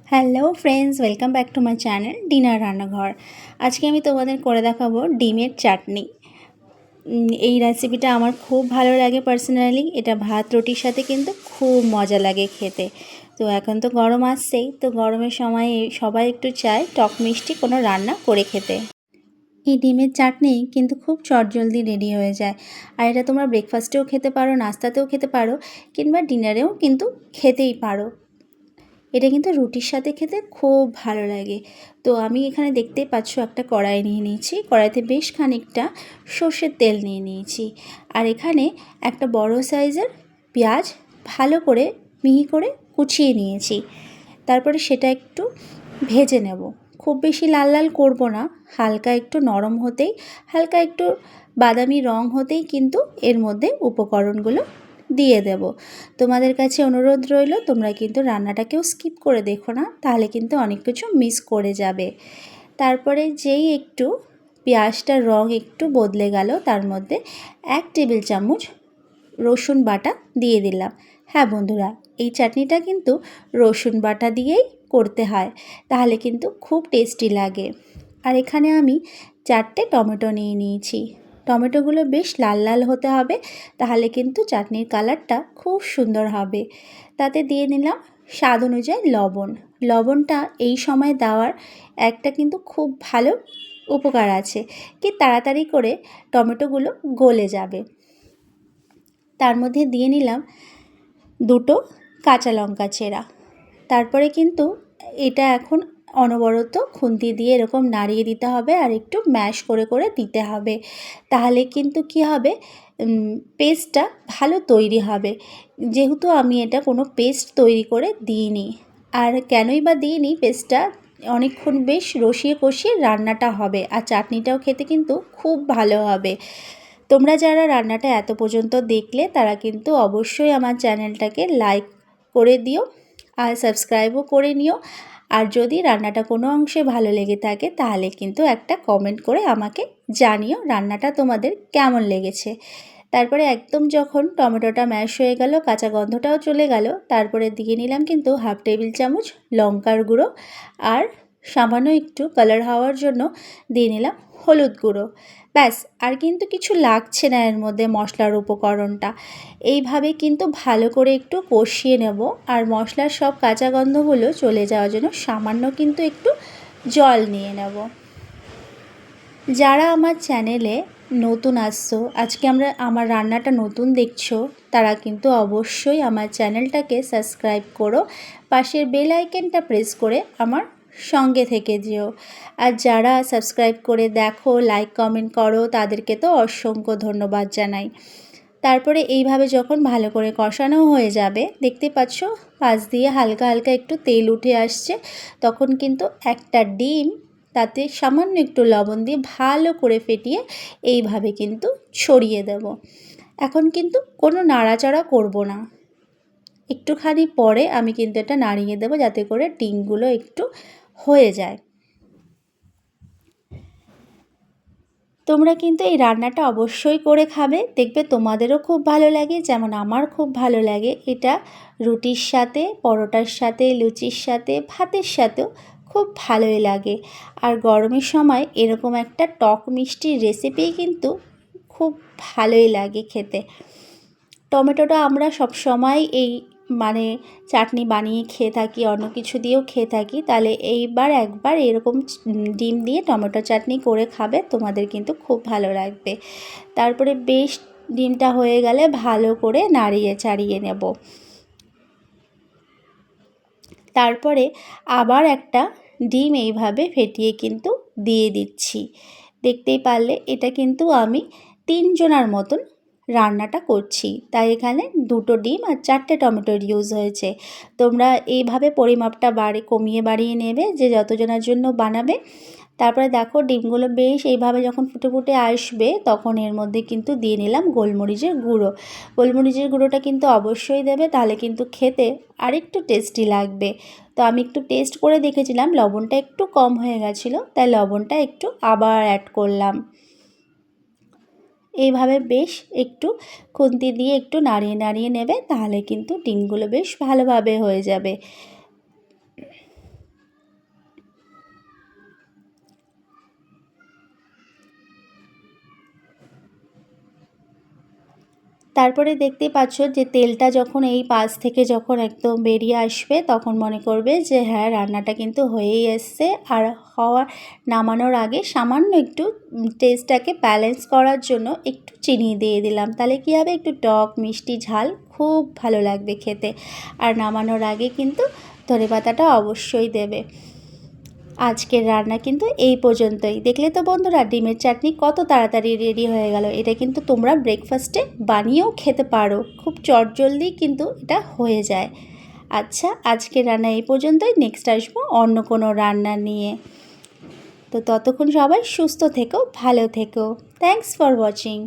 Hello friends, welcome back to my channel dinner রান্নাঘর। আজকে আমি তোমাদের করে দেখাবো ডিমের চাটনি। এই রেসিপিটা আমার খুব ভালো লাগে পার্সোনালি। এটা ভাত রুটির সাথে কিন্তু খুব মজা লাগে খেতে। তো এখন তো গরম আসছেই, তো গরমের সময় সবাই একটু চায় টক মিষ্টি কোনো রান্না করে খেতে। এই ডিমের চাটনি কিন্তু খুব চটজলদি রেডি হয়ে যায়। আর এটা তোমরা ব্রেকফাস্টেও খেতে পারো, নাস্তাতেও খেতে পারো, কিংবা ডিনারেও কিন্তু খেতেই পারো। এটা কিন্তু রুটির সাথে খেতে খুব ভালো লাগে। তো আমি এখানে দেখতেই পাচ্ছ একটা কড়াই নিয়ে নিয়েছি। কড়াইতে বেশ খানিকটা সর্ষের তেল নিয়ে নিয়েছি। আর এখানে একটা বড় সাইজের পেঁয়াজ ভালো করে মিহি করে কুচিয়ে নিয়েছি। তারপরে সেটা একটু ভেজে নেব। খুব বেশি লাল লাল করব না, হালকা একটু নরম হতেই, হালকা একটু বাদামি রং হতেই কিন্তু এর মধ্যে উপকরণগুলো দিয়ে দেব। তোমাদের কাছে অনুরোধ রইল, তোমরা কিন্তু রান্নাটাকেও স্কিপ করে দেখো না, তাহলে কিন্তু অনেক কিছু মিস করে যাবে। তারপরে যেই একটু পেঁয়াজটার রং একটু বদলে গেল, তার মধ্যে 1 টেবিল চামচ রসুন বাটা দিয়ে দিলাম। হ্যাঁ বন্ধুরা, এই চাটনিটা কিন্তু রসুন বাটা দিয়েই করতে হয়, তাহলে কিন্তু খুব টেস্টি লাগে। আর এখানে আমি 4টে টমেটো নিয়ে নিয়েছি। টমেটোগুলো বেশ লাল লাল হতে হবে, তাহলে কিন্তু চাটনির কালারটা খুব সুন্দর হবে। তাতে দিয়ে নিলাম স্বাদ অনুযায়ী লবণ। লবণটা এই সময় দেওয়ার একটা কিন্তু খুব ভালো উপকার আছে, কি তাড়াতাড়ি করে টমেটোগুলো গলে যাবে। তার মধ্যে দিয়ে নিলাম 2টো কাঁচা লঙ্কা চেরা। তারপরে কিন্তু এটা এখন অনবরত খুন্তি দিয়ে এরকম নাড়িয়ে দিতে হবে আর একটু ম্যাশ করে করে দিতে হবে। তাহলে কিন্তু কি হবে, পেস্টটা ভালো তৈরি হবে। যেহেতু আমি এটা কোনো পেস্ট তৈরি করে দিইনি। আর কেনই বা দিইনি পেস্টটা, অনেকক্ষণ বেশ রসিয়ে কষিয়ে রান্নাটা হবে, আর চাটনিটাও খেতে কিন্তু খুব ভালো হবে। তোমরা যারা রান্নাটা এত পর্যন্ত দেখলে, তারা কিন্তু অবশ্যই আমার চ্যানেলটাকে লাইক করে দিও আর সাবস্ক্রাইবও করে নিও। আর যদি রান্নাটা কোনো অংশে ভালো লেগে থাকে, তাহলে কিন্তু একটা কমেন্ট করে আমাকে জানিও রান্নাটা তোমাদের কেমন লেগেছে। তারপরে একদম যখন টমেটোটা ম্যাশ হয়ে গেল, কাঁচা গন্ধটাও চলে গেল, তারপরে দিয়ে নিলাম কিন্তু 1/2 টেবিল চামচ লঙ্কার গুঁড়ো, আর সামান্য একটু কালার হওয়ার জন্য দিয়ে নিলাম হলুদ গুঁড়ো। ব্যাস, আর কিন্তু কিছু লাগছে না এর মধ্যে মশলার উপকরণটা। এইভাবে কিন্তু ভালো করে একটু কষিয়ে নেব। আর মশলার সব কাঁচা গন্ধগুলো চলে যাওয়ার জন্য সামান্য কিন্তু একটু জল নিয়ে নেব। যারা আমার চ্যানেলে নতুন আসছো, আজকে আমার রান্নাটা নতুন দেখছো, তারা কিন্তু অবশ্যই আমার চ্যানেলটাকে সাবস্ক্রাইব করো, পাশের বেল আইকনটা প্রেস করে আমার সঙ্গে থেকে যেও। আর যারা সাবস্ক্রাইব করে দেখো, লাইক কমেন্ট করো, তাদেরকে তো অসংখ্য ধন্যবাদ জানাই। তারপরে এইভাবে যখন ভালো করে কষানো হয়ে যাবে, দেখতে পাচ্ছ পাশ দিয়ে হালকা হালকা একটু তেল উঠে আসছে, তখন কিন্তু একটা ডিম তাতে সামান্য একটু লবণ দিয়ে ভালো করে ফেটিয়ে এইভাবে কিন্তু ছড়িয়ে দেব। এখন কিন্তু কোনো নাড়াচাড়া করব না, একটুখানি পরে আমি কিন্তু এটা নাড়িয়ে দেবো, যাতে করে ডিমগুলো একটু হয়ে যায়। তোমরা কিন্তু এই রান্নাটা অবশ্যই করে খাবে, দেখবে তোমাদেরও খুব ভালো লাগে, যেমন আমার খুব ভালো লাগে। এটা রুটির সাথে, পরোটার সাথে, লুচির সাথে, ভাতের সাথেও খুব ভালোই লাগে। আর গরমের সময় এরকম একটা টক মিষ্টির রেসিপি কিন্তু খুব ভালোই লাগে খেতে। টমেটোটা আমরা সব সময় এই চাটনি বানিয়ে খেয়ে থাকি, অন্য কিছু দিয়েও খেয়ে থাকি। তাহলে এইবার একবার এরকম ডিম দিয়ে টমেটো চাটনি করে খাবে, তোমাদের কিন্তু খুব ভালো লাগবে। তারপরে বেশ ডিমটা হয়ে গেলে ভালো করে নাড়িয়ে চাড়িয়ে নেব। তারপরে আবার একটা ডিম এইভাবে ফেটিয়ে কিন্তু দিয়ে দিচ্ছি। দেখতেই পারলে এটা কিন্তু আমি 3 জনার মতন রান্নাটা করছি, তাই এখানে 2টো ডিম আর 4টে টমেটোর ইউজ হয়েছে। তোমরা এইভাবে পরিমাপটা কমিয়ে বাড়িয়ে নেবে, যে যতজনের জন্য বানাবে। তারপরে দেখো ডিমগুলো বেশ এইভাবে যখন ফুটে ফুটে আসবে, তখন এর মধ্যে কিন্তু দিয়ে নিলাম গোলমরিচের গুঁড়ো। গোলমরিচের গুঁড়োটা কিন্তু অবশ্যই দেবে, তাহলে কিন্তু খেতে আরেকটু টেস্টি লাগবে। তো আমি একটু টেস্ট করে দেখেছিলাম, লবণটা একটু কম হয়ে গেছিলো, তাই লবণটা একটু আবার অ্যাড করলাম। এইভাবে বেশ একটু খুন্তি দিয়ে একটু নাড়িয়ে নাড়িয়ে নেবে, তাহলে কিন্তু ডিমগুলো বেশ ভালোভাবে হয়ে যাবে। তারপরে দেখতেই পাচ্ছ যে তেলটা যখন এই পাশ থেকে যখন একদম বেরিয়ে আসবে তখন মনে করবে যে হ্যাঁ রান্নাটা কিন্তু হয়েই এসছে। আর নামানোর আগে সামান্য একটু টেস্টটাকে ব্যালেন্স করার জন্য একটু চিনি দিয়ে দিলাম, তাহলে কী হবে একটু টক মিষ্টি ঝাল খুব ভালো লাগবে খেতে। আর নামানোর আগে কিন্তু ধনেপাতাটা অবশ্যই দেবে। আজকের রান্না কিন্তু এই পর্যন্তই। দেখলে তো বন্ধুরা ডিমের চাটনি কত তাড়াতাড়ি রেডি হয়ে গেল। এটা কিন্তু তোমরা ব্রেকফাস্টে বানিয়েও খেতে পারো, খুব চটজলদি কিন্তু এটা হয়ে যায়। আচ্ছা, আজকের রান্না এই পর্যন্তই। নেক্সট আসবো অন্য কোনো রান্না নিয়ে। তো ততক্ষণ সবাই সুস্থ থেকো, ভালো থেকো। Thanks for watching.